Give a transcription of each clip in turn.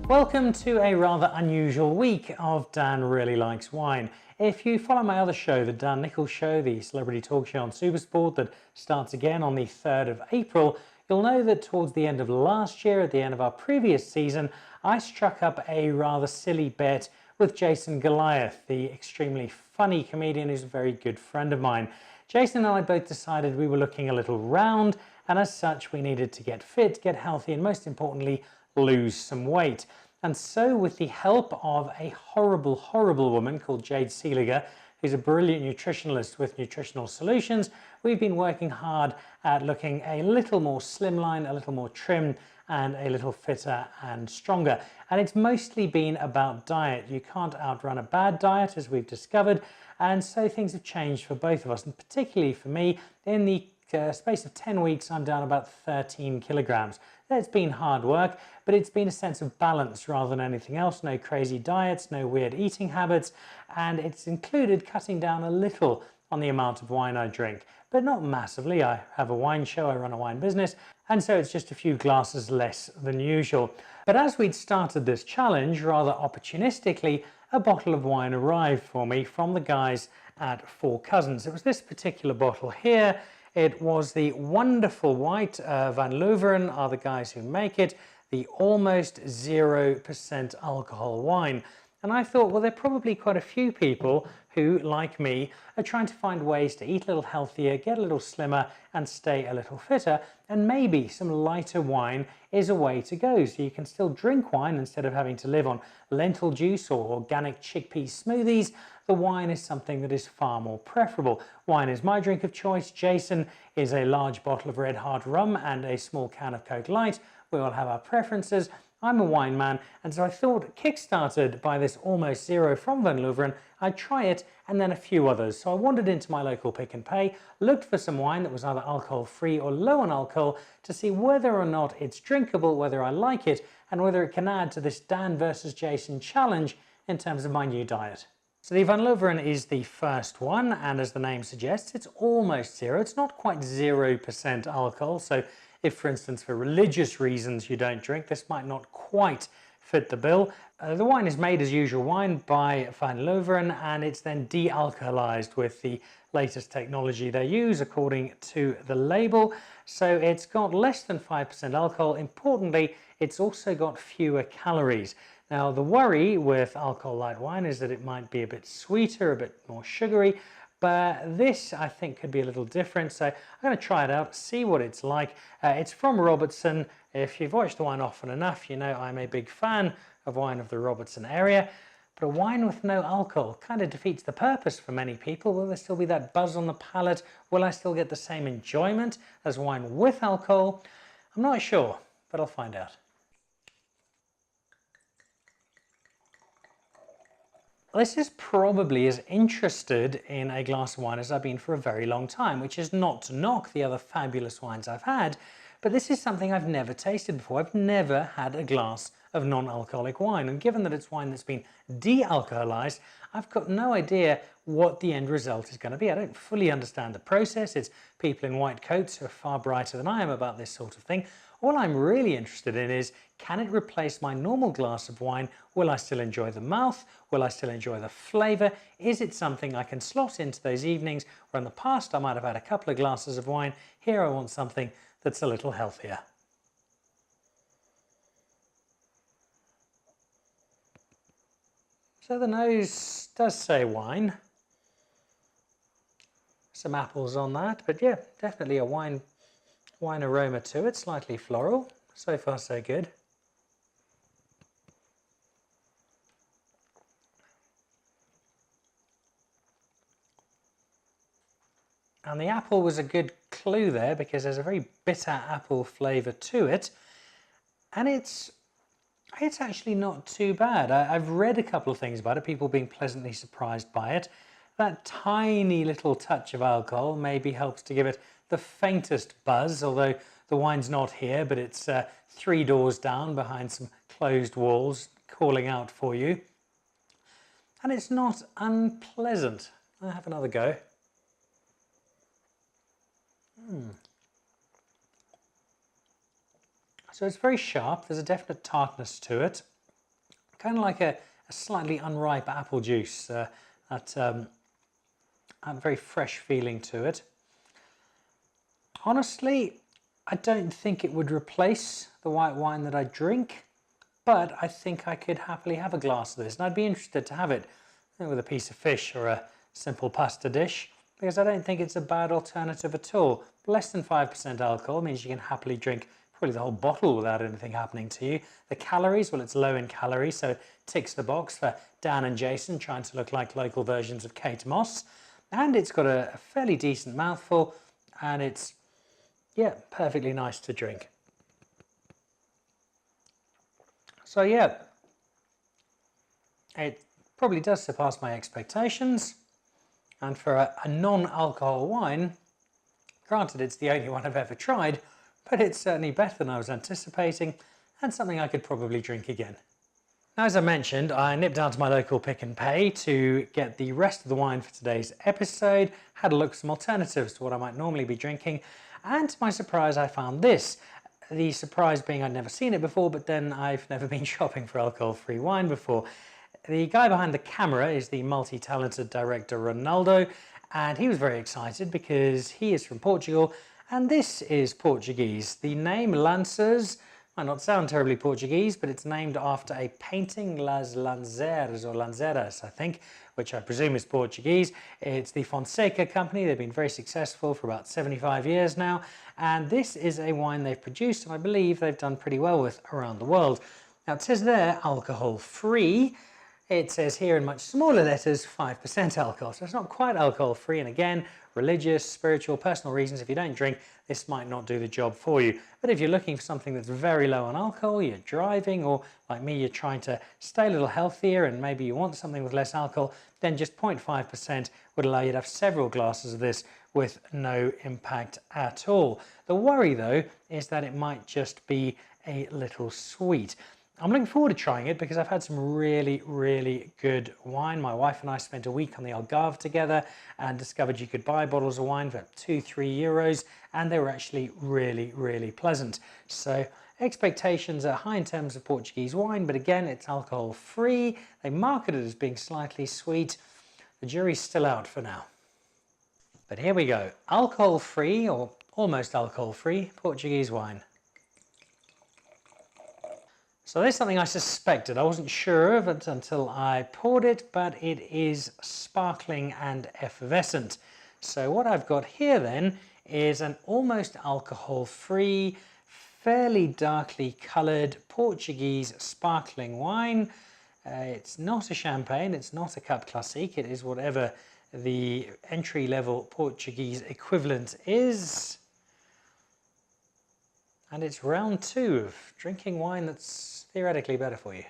Welcome to a rather unusual week of Dan Really Likes Wine. If you follow my other show, the Dan Nichols Show, the celebrity talk show on Supersport that starts again on the 3rd of April, you'll know that towards the end of last year, at the end of our previous season, I struck up a rather silly bet with Jason Goliath, the extremely funny comedian who's a very good friend of mine. Jason and I both decided we were looking a little round, and as such we needed to get fit, get healthy, and most importantly, lose some weight. And so with the help of a horrible, horrible woman called Jade Seeliger, who's a brilliant nutritionalist with Nutritional Solutions, we've been working hard at looking a little more slimline, a little more trim, and a little fitter and stronger. And it's mostly been about diet. You can't outrun a bad diet, as we've discovered, and so things have changed for both of us, and particularly for me. In the space of 10 weeks, I'm down about 13 kilograms. It's been hard work, but it's been a sense of balance rather than anything else. No crazy diets, no weird eating habits, and it's included cutting down a little on the amount of wine I drink, but not massively. I have a wine show, I run a wine business, and so it's just a few glasses less than usual. But as we'd started this challenge, rather opportunistically, a bottle of wine arrived for me from the guys at Four Cousins. It was this particular bottle here. It was the wonderful white, Van Loveren are the guys who make it, the almost 0% alcohol wine. And I thought, well, there are probably quite a few people who, like me, are trying to find ways to eat a little healthier, get a little slimmer, and stay a little fitter. And maybe some lighter wine is a way to go. So you can still drink wine instead of having to live on lentil juice or organic chickpea smoothies. The wine is something that is far more preferable. Wine is my drink of choice. Jason is a large bottle of Red Heart rum and a small can of Coke Light. We all have our preferences. I'm a wine man, and so I thought, kickstarted by this almost zero from Van Loveren, I'd try it and then a few others. So I wandered into my local Pick and Pay, looked for some wine that was either alcohol free or low on alcohol to see whether or not it's drinkable, whether I like it, and whether it can add to this Dan versus Jason challenge in terms of my new diet. So the Van Loveren is the first one, and as the name suggests, it's almost zero. It's not quite 0% alcohol, so if, for instance, for religious reasons you don't drink, this might not quite fit the bill. The wine is made as usual wine by Van Loveren, and it's then de-alcoholized with the latest technology they use according to the label. So it's got less than 5% alcohol. Importantly, it's also got fewer calories. Now, the worry with alcohol light wine is that it might be a bit sweeter, a bit more sugary, but this I think could be a little different. So I'm going to try it out, see what it's like. It's from Robertson. If you've watched the wine often enough, you know I'm a big fan of wine of the Robertson area. But a wine with no alcohol kind of defeats the purpose for many people. Will there still be that buzz on the palate? Will I still get the same enjoyment as wine with alcohol? I'm not sure, but I'll find out. This is probably as interested in a glass of wine as I've been for a very long time, which is not to knock the other fabulous wines I've had, but this is something I've never tasted before. I've never had a glass of non-alcoholic wine, and given that it's wine that's been de-alcoholized, I've got no idea what the end result is going to be. I don't fully understand the process. It's people in white coats who are far brighter than I am about this sort of thing. All I'm really interested in is, can it replace my normal glass of wine? Will I still enjoy the mouth? Will I still enjoy the flavour? Is it something I can slot into those evenings where in the past I might have had a couple of glasses of wine? Here I want something that's a little healthier. So the nose does say wine. Some apples on that, but yeah, definitely a wine aroma to it, slightly floral. So far so good. And the apple was a good clue there because there's a very bitter apple flavour to it, and it's actually not too bad. I've read a couple of things about it, people being pleasantly surprised by it. That tiny little touch of alcohol maybe helps to give it the faintest buzz, although the wine's not here, but it's 3 doors down behind some closed walls calling out for you. And it's not unpleasant. I'll have another go. So it's very sharp. There's a definite tartness to it. kind of like a slightly unripe apple juice, a very fresh feeling to it. Honestly, I don't think it would replace the white wine that I drink, but I think I could happily have a glass of this, and I'd be interested to have it with a piece of fish or a simple pasta dish, because I don't think it's a bad alternative at all. Less than 5% alcohol means you can happily drink probably the whole bottle without anything happening to you. The calories, well, it's low in calories, so it ticks the box for Dan and Jason trying to look like local versions of Kate Moss. And it's got a fairly decent mouthful, and it's, yeah, perfectly nice to drink. So yeah, it probably does surpass my expectations. And for a non-alcohol wine, granted it's the only one I've ever tried, but it's certainly better than I was anticipating, and something I could probably drink again. Now, as I mentioned, I nipped down to my local Pick and Pay to get the rest of the wine for today's episode, had a look at some alternatives to what I might normally be drinking, and to my surprise I found this. The surprise being I'd never seen it before, but then I've never been shopping for alcohol-free wine before. The guy behind the camera is the multi-talented director Ronaldo, and he was very excited because he is from Portugal, and this is Portuguese. The name Lancers might not sound terribly Portuguese, but it's named after a painting, Las Lanzeiras, or Lanzeiras, I think, which I presume is Portuguese. It's the Fonseca company. They've been very successful for about 75 years now, and this is a wine they've produced, and I believe they've done pretty well with around the world. Now, it says there, alcohol-free. It says here in much smaller letters, 5% alcohol. So it's not quite alcohol-free, and again, religious, spiritual, personal reasons, if you don't drink, this might not do the job for you. But if you're looking for something that's very low on alcohol, you're driving, or like me, you're trying to stay a little healthier and maybe you want something with less alcohol, then just 0.5% would allow you to have several glasses of this with no impact at all. The worry, though, is that it might just be a little sweet. I'm looking forward to trying it because I've had some really, really good wine. My wife and I spent a week on the Algarve together and discovered you could buy bottles of wine for €2–3, and they were actually really, really pleasant. So expectations are high in terms of Portuguese wine, but again, it's alcohol-free. They market it as being slightly sweet. The jury's still out for now. But here we go. Alcohol-free, or almost alcohol-free, Portuguese wine. So there's something I suspected. I wasn't sure of it until I poured it, but it is sparkling and effervescent. So what I've got here then is an almost alcohol-free, fairly darkly coloured Portuguese sparkling wine. It's not a champagne, it's not a Cup Classique, it is whatever the entry-level Portuguese equivalent is. And it's round 2 of drinking wine that's theoretically better for you.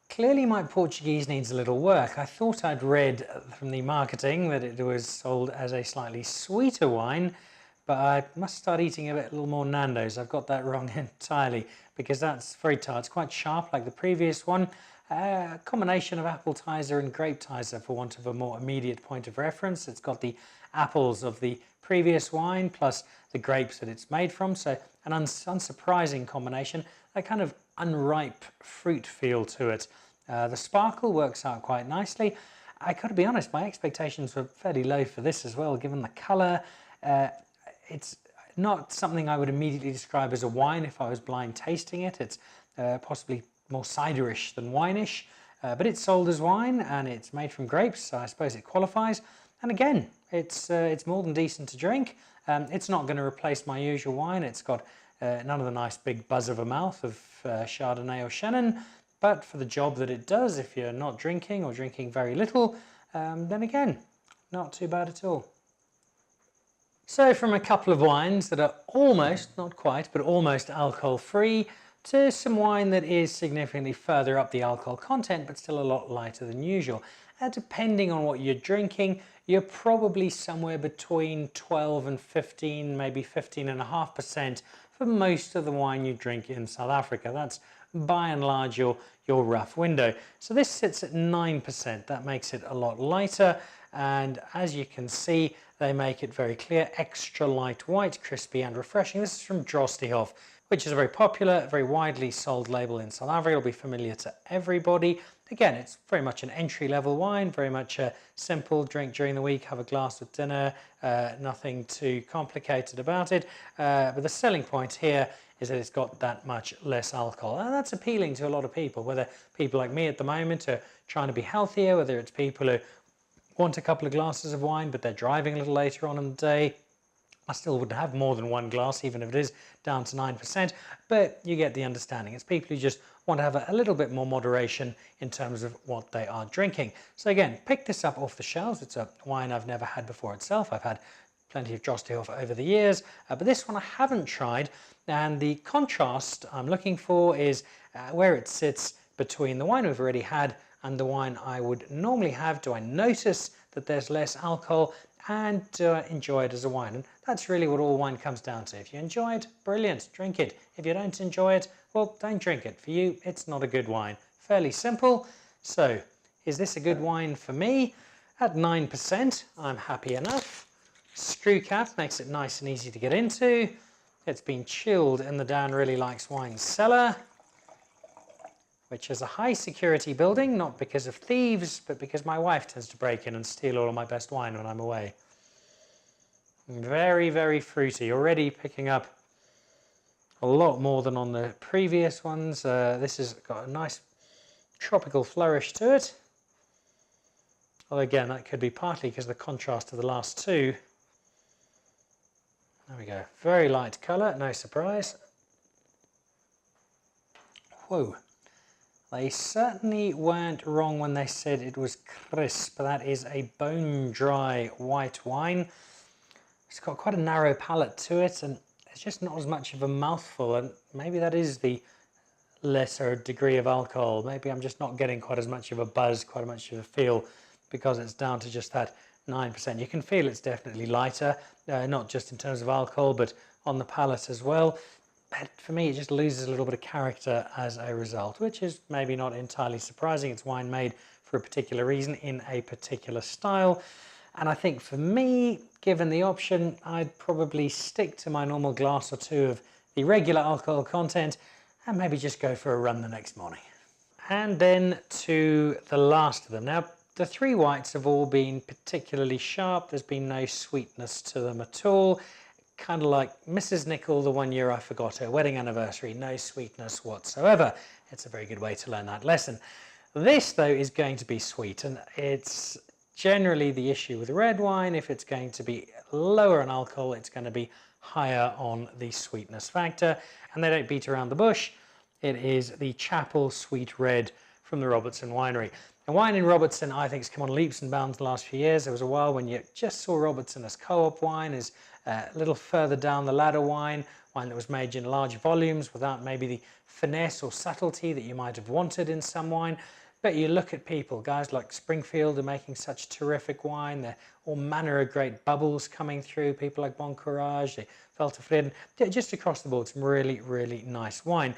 Clearly my Portuguese needs a little work. I thought I'd read from the marketing that it was sold as a slightly sweeter wine, but I must start eating a little more Nando's. I've got that wrong entirely, because that's very tart. It's quite sharp like the previous one. A combination of appetizer and grapetizer, for want of a more immediate point of reference. It's got the apples of the previous wine plus the grapes that it's made from, so an unsurprising combination, a kind of unripe fruit feel to it. The sparkle works out quite nicely. I got to be honest, my expectations were fairly low for this as well, given the colour. It's not something I would immediately describe as a wine if I was blind tasting it. It's possibly more ciderish than wineish, but it's sold as wine and it's made from grapes, so I suppose it qualifies. And again, it's more than decent to drink. It's not going to replace my usual wine. It's got none of the nice big buzz of a mouth of Chardonnay or Chenin, but for the job that it does, if you're not drinking or drinking very little, then again, not too bad at all. So from a couple of wines that are almost, not quite, but almost alcohol-free, to some wine that is significantly further up the alcohol content, but still a lot lighter than usual. Depending on what you're drinking, you're probably somewhere between 12 and 15, maybe 15.5% for most of the wine you drink in South Africa. That's by and large your rough window. So this sits at 9%. That makes it a lot lighter, and as you can see, they make it very clear, extra light white, crispy and refreshing. This is from Drostdy Hof, which is a very popular, very widely sold label in South Africa. It'll be familiar to everybody. Again, it's very much an entry-level wine, very much a simple drink during the week, have a glass with dinner, nothing too complicated about it. But the selling point here is that it's got that much less alcohol. And that's appealing to a lot of people, whether people like me at the moment are trying to be healthier, whether it's people who want a couple of glasses of wine, but they're driving a little later on in the day. I still would have more than one glass, even if it is down to 9%, but you get the understanding. It's people who just want to have a little bit more moderation in terms of what they are drinking. So again, pick this up off the shelves. It's a wine I've never had before itself. I've had plenty of Drostdy Hof over the years, but this one I haven't tried, and the contrast I'm looking for is where it sits between the wine we've already had and the wine I would normally have. Do I notice that there's less alcohol, and do I enjoy it as a wine? And that's really what all wine comes down to. If you enjoy it, brilliant, drink it. If you don't enjoy it, well, don't drink it. For you, it's not a good wine. Fairly simple. So, is this a good wine for me? At 9%, I'm happy enough. Screw cap makes it nice and easy to get into. It's been chilled in the Dan Really Likes Wine cellar, which is a high security building, not because of thieves, but because my wife tends to break in and steal all of my best wine when I'm away. Very, very fruity, already picking up a lot more than on the previous ones. This has got a nice tropical flourish to it. Although again, that could be partly because of the contrast to the last two. There we go, very light colour, no surprise. Whoa. They certainly weren't wrong when they said it was crisp. That is a bone-dry white wine. It's got quite a narrow palate to it, and it's just not as much of a mouthful, and maybe that is the lesser degree of alcohol. Maybe I'm just not getting quite as much of a buzz, quite as much of a feel, because it's down to just that 9%. You can feel it's definitely lighter, not just in terms of alcohol, but on the palate as well. But for me, it just loses a little bit of character as a result, which is maybe not entirely surprising. It's wine made for a particular reason in a particular style. And I think for me, given the option, I'd probably stick to my normal glass or two of the regular alcohol content and maybe just go for a run the next morning. And then to the last of them. Now, the three whites have all been particularly sharp. There's been no sweetness to them at all. Kind of like Mrs. Nicol, the one year I forgot her wedding anniversary, no sweetness whatsoever. It's a very good way to learn that lesson. This, though, is going to be sweet, and it's generally the issue with red wine. If it's going to be lower in alcohol, it's going to be higher on the sweetness factor, and they don't beat around the bush. It is the Chapel Sweet Red from the Robertson Winery. The wine in Robertson, I think, has come on leaps and bounds the last few years. There was a while when you just saw Robertson as co-op wine, as a little further down the ladder wine that was made in large volumes without maybe the finesse or subtlety that you might have wanted in some wine. But you look at people, guys like Springfield are making such terrific wine. There are all manner of great bubbles coming through. People like Bon Courage, Velterfreden, just across the board, some really, really nice wine.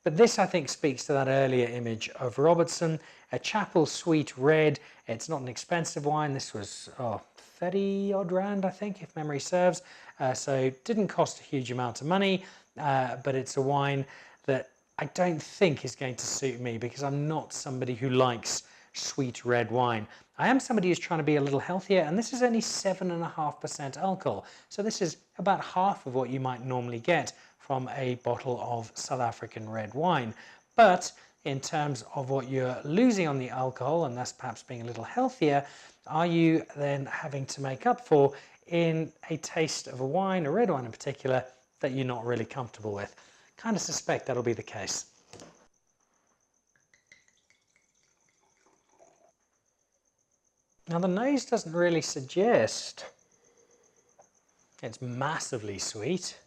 But this, I think, speaks to that earlier image of Robertson. A Chapel Sweet Red. It's not an expensive wine. This was 30 odd rand, I think, if memory serves. So it didn't cost a huge amount of money, but it's a wine that I don't think is going to suit me because I'm not somebody who likes sweet red wine. I am somebody who's trying to be a little healthier, and this is only 7.5% alcohol. So this is about half of what you might normally get from a bottle of South African red wine. But in terms of what you're losing on the alcohol, and thus perhaps being a little healthier, are you then having to make up for in a taste of a wine, a red wine in particular, that you're not really comfortable with? Kind of suspect that'll be the case. Now the nose doesn't really suggest it's massively sweet,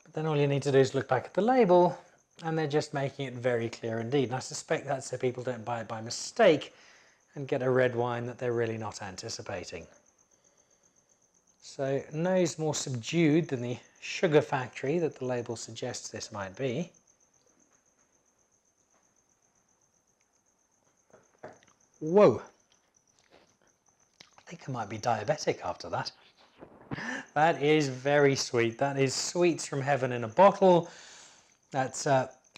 but then all you need to do is look back at the label and they're just making it very clear indeed. And I suspect that's so people don't buy it by mistake and get a red wine that they're really not anticipating. So nose more subdued than the sugar factory that the label suggests this might be. Whoa. I think I might be diabetic after that. That is very sweet. That is sweets from heaven in a bottle. That's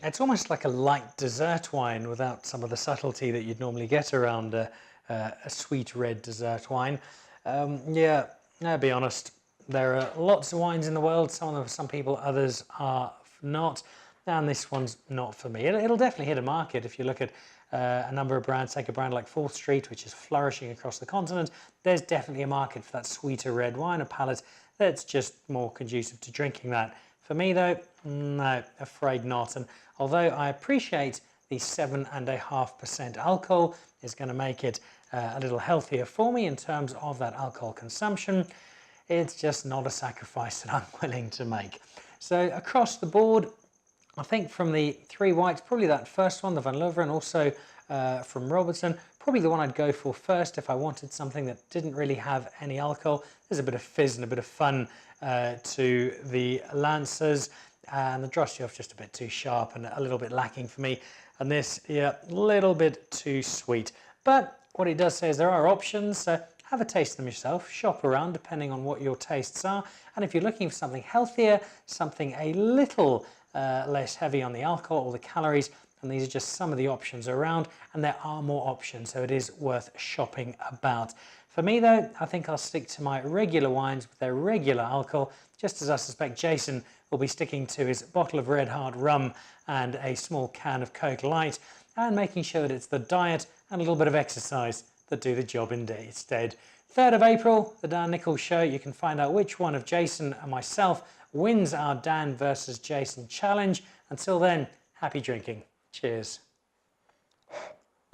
it's almost like a light dessert wine without some of the subtlety that you'd normally get around a sweet red dessert wine. Yeah, I'll be honest. There are lots of wines in the world. Some people, others are not. And this one's not for me. It'll definitely hit a market if you look at a number of brands. Take a brand like 4th Street, which is flourishing across the continent. There's definitely a market for that sweeter red wine, a palate that's just more conducive to drinking that. For me though, no, afraid not. And although I appreciate the 7.5% alcohol is going to make it a little healthier for me in terms of that alcohol consumption, it's just not a sacrifice that I'm willing to make. So across the board, I think from the 3 whites, probably that first one, the Van Loveren, also from Robertson, probably the one I'd go for first if I wanted something that didn't really have any alcohol. There's a bit of fizz and a bit of fun to the Lancers, and the Drostdy Hof just a bit too sharp and a little bit lacking for me. And this, yeah, a little bit too sweet. But what it does say is there are options, so have a taste of them yourself, shop around depending on what your tastes are. And if you're looking for something healthier, something a little less heavy on the alcohol or the calories, and these are just some of the options around, and there are more options, so it is worth shopping about. For me though, I think I'll stick to my regular wines with their regular alcohol, just as I suspect Jason will be sticking to his bottle of Red Heart rum and a small can of Coke Light, and making sure that it's the diet and a little bit of exercise that do the job instead. 3rd of April, the Dan Nichols Show. You can find out which one of Jason and myself wins our Dan versus Jason challenge. Until then, happy drinking. Cheers.